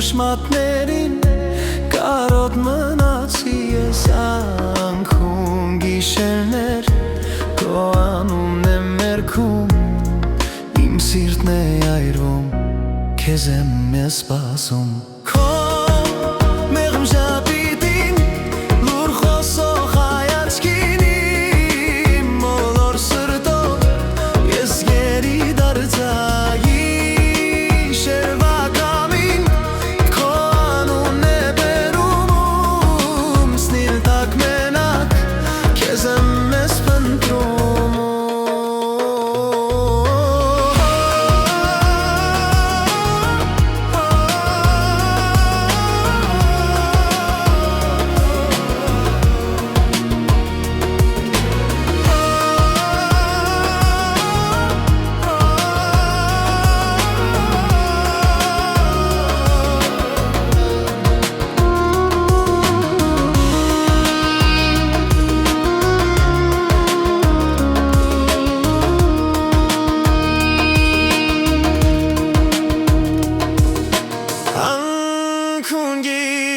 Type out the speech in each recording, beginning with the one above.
ճշմատներին կարոտ մնացի ես անքուն գիշերներ քո անունն եմ մերքում իմ սիրտն է այրվում քեզ եմ ես սպասում քո մեղմ ժապիտին լուր խոսող հայացքին իմ մոլոր սրտով ես գերի դարձա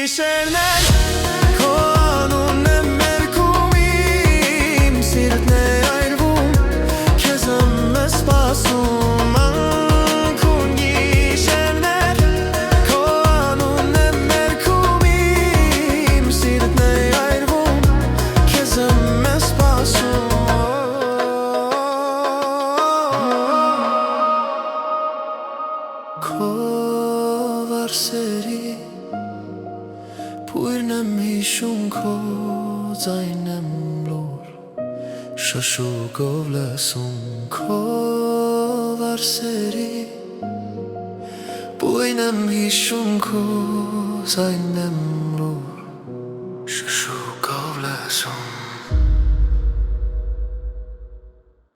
Գիշերներ քո անունն եմ մերքում իմ սիրտն է այրվում քեզ եմ սպասում անքուն գիշերներ քո անունն եմ մերքում իմ սիրտն է այրվում քեզ եմ սպասում քո վարսերի Պույրն եմ հիշում քո ձայնն եմ լուր շշուկով լսում քո վարսերի Պույրն եմ հիշում քո ձայնն եմ լուր շշուկով լսում